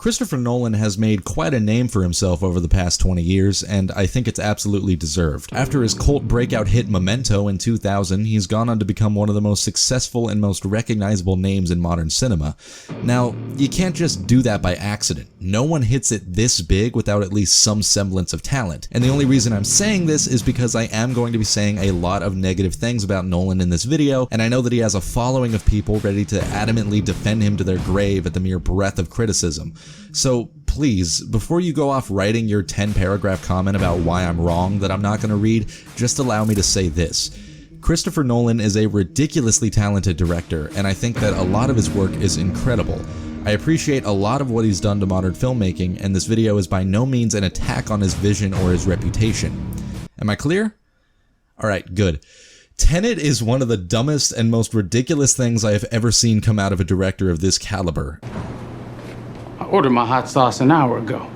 Christopher Nolan has made quite a name for himself over the past 20 years, and I think it's absolutely deserved. After his cult breakout hit Memento in 2000, he's gone on to become one of the most successful and most recognizable names in modern cinema. Now, you can't just do that by accident. No one hits it this big without at least some semblance of talent. And the only reason I'm saying this is because I am going to be saying a lot of negative things about Nolan in this video, and I know that he has a following of people ready to adamantly defend him to their grave at the mere breath of criticism. So please, before you go off writing your 10-paragraph comment about why I'm wrong that I'm not going to read, just allow me to say this. Christopher Nolan is a ridiculously talented director, and I think that a lot of his work is incredible. I appreciate a lot of what he's done to modern filmmaking, and this video is by no means an attack on his vision or his reputation. Am I clear? Alright, good. Tenet is one of the dumbest and most ridiculous things I have ever seen come out of a director of this caliber. I ordered my hot sauce an hour ago.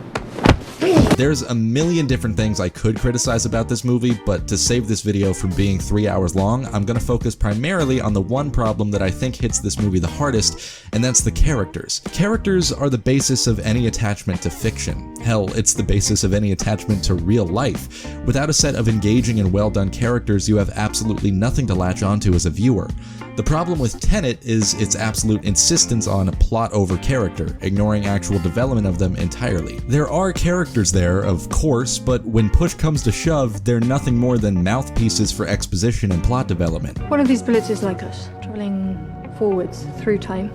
There's a million different things I could criticize about this movie, but to save this video from being 3 hours long, I'm going to focus primarily on the one problem that I think hits this movie the hardest, and that's the characters. Characters are the basis of any attachment to fiction. Hell, it's the basis of any attachment to real life. Without a set of engaging and well-done characters, you have absolutely nothing to latch onto as a viewer. The problem with Tenet is its absolute insistence on plot over character, ignoring actual development of them entirely. There are characters there, of course, but when push comes to shove, they're nothing more than mouthpieces for exposition and plot development. One of these bullets is like us, traveling forwards through time.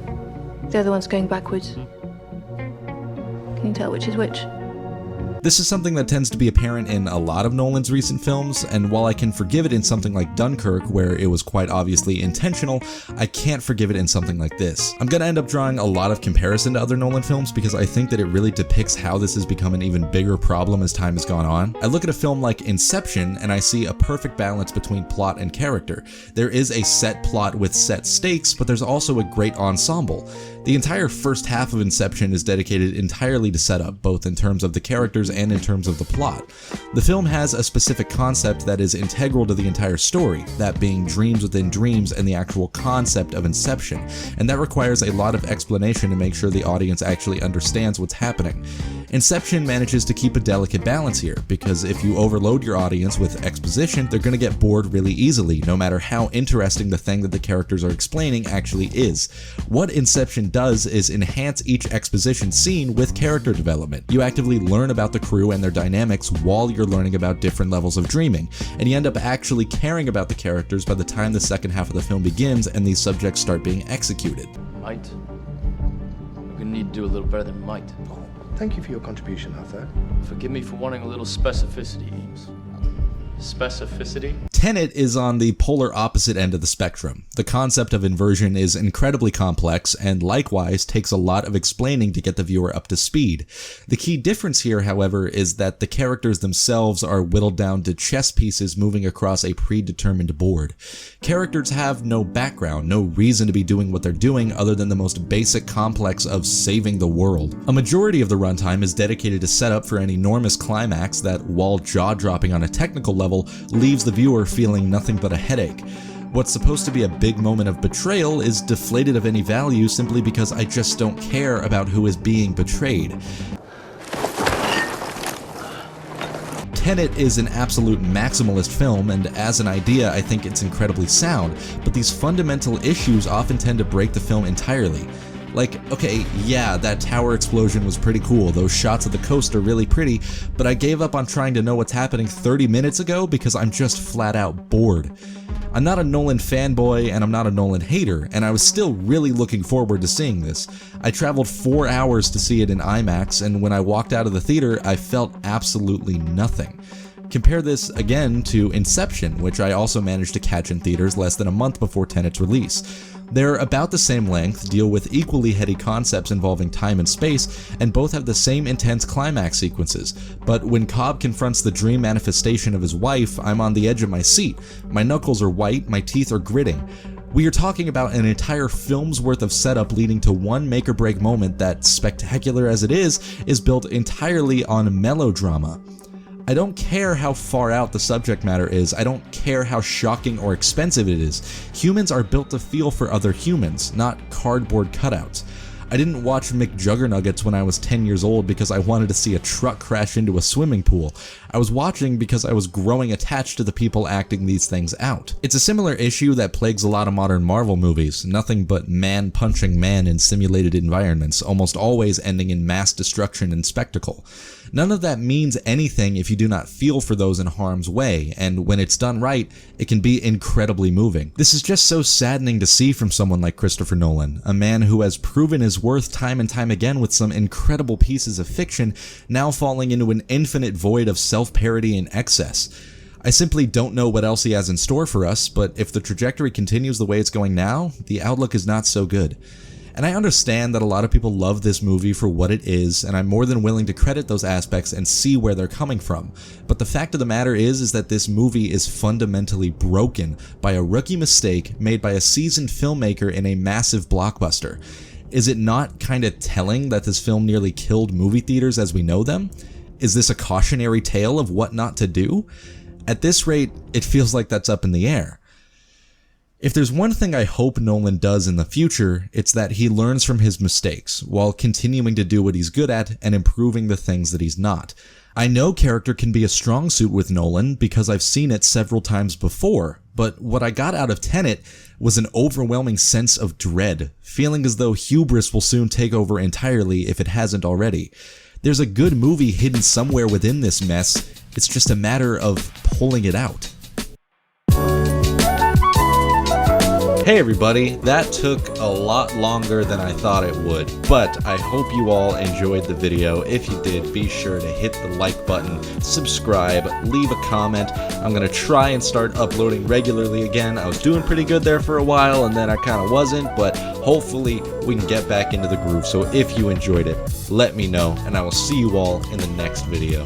The other one's going backwards. Can you tell which is which? This is something that tends to be apparent in a lot of Nolan's recent films, and while I can forgive it in something like Dunkirk, where it was quite obviously intentional, I can't forgive it in something like this. I'm gonna end up drawing a lot of comparison to other Nolan films because I think that it really depicts how this has become an even bigger problem as time has gone on. I look at a film like Inception and I see a perfect balance between plot and character. There is a set plot with set stakes, but there's also a great ensemble. The entire first half of Inception is dedicated entirely to setup, both in terms of the characters and in terms of the plot. The film has a specific concept that is integral to the entire story, that being dreams within dreams and the actual concept of Inception, and that requires a lot of explanation to make sure the audience actually understands what's happening. Inception manages to keep a delicate balance here, because if you overload your audience with exposition, they're going to get bored really easily, no matter how interesting the thing that the characters are explaining actually is. What Inception does is enhance each exposition scene with character development. You actively learn about the crew and their dynamics while you're learning about different levels of dreaming, and you end up actually caring about the characters by the time the second half of the film begins and these subjects start being executed. Might. We're gonna need to do a little better than might. Thank you for your contribution, Arthur. Forgive me for wanting a little specificity, Eames. Specificity? Tenet is on the polar opposite end of the spectrum. The concept of inversion is incredibly complex and likewise takes a lot of explaining to get the viewer up to speed. The key difference here, however, is that the characters themselves are whittled down to chess pieces moving across a predetermined board. Characters have no background, no reason to be doing what they're doing other than the most basic complex of saving the world. A majority of the runtime is dedicated to set up for an enormous climax that, while jaw-dropping on a technical level, leaves the viewer feeling nothing but a headache. What's supposed to be a big moment of betrayal is deflated of any value simply because I just don't care about who is being betrayed. Tenet is an absolute maximalist film, and as an idea I think it's incredibly sound, but these fundamental issues often tend to break the film entirely. Like, okay, yeah, that tower explosion was pretty cool, those shots of the coast are really pretty, but I gave up on trying to know what's happening 30 minutes ago because I'm just flat out bored. I'm not a Nolan fanboy and I'm not a Nolan hater, and I was still really looking forward to seeing this. I traveled 4 hours to see it in IMAX, and when I walked out of the theater, I felt absolutely nothing. Compare this again to Inception, which I also managed to catch in theaters less than a month before Tenet's release. They're about the same length, deal with equally heady concepts involving time and space, and both have the same intense climax sequences. But when Cobb confronts the dream manifestation of his wife, I'm on the edge of my seat. My knuckles are white, my teeth are gritting. We are talking about an entire film's worth of setup leading to one make-or-break moment that, spectacular as it is built entirely on melodrama. I don't care how far out the subject matter is, I don't care how shocking or expensive it is. Humans are built to feel for other humans, not cardboard cutouts. I didn't watch McJuggernuggets when I was 10 years old because I wanted to see a truck crash into a swimming pool. I was watching because I was growing attached to the people acting these things out. It's a similar issue that plagues a lot of modern Marvel movies, nothing but man punching man in simulated environments, almost always ending in mass destruction and spectacle. None of that means anything if you do not feel for those in harm's way, and when it's done right, it can be incredibly moving. This is just so saddening to see from someone like Christopher Nolan, a man who has proven his worth time and time again with some incredible pieces of fiction, now falling into an infinite void of self-parody and excess. I simply don't know what else he has in store for us, but if the trajectory continues the way it's going now, the outlook is not so good. And I understand that a lot of people love this movie for what it is, and I'm more than willing to credit those aspects and see where they're coming from. But the fact of the matter is that this movie is fundamentally broken by a rookie mistake made by a seasoned filmmaker in a massive blockbuster. Is it not kind of telling that this film nearly killed movie theaters as we know them? Is this a cautionary tale of what not to do? At this rate, it feels like that's up in the air. If there's one thing I hope Nolan does in the future, it's that he learns from his mistakes, while continuing to do what he's good at and improving the things that he's not. I know character can be a strong suit with Nolan because I've seen it several times before, but what I got out of Tenet was an overwhelming sense of dread, feeling as though hubris will soon take over entirely if it hasn't already. There's a good movie hidden somewhere within this mess, it's just a matter of pulling it out. Hey everybody, that took a lot longer than I thought it would, but I hope you all enjoyed the video. If you did, be sure to hit the like button, subscribe, leave a comment. I'm going to try and start uploading regularly again. I was doing pretty good there for a while and then I kind of wasn't, but hopefully we can get back into the groove. So if you enjoyed it, let me know and I will see you all in the next video.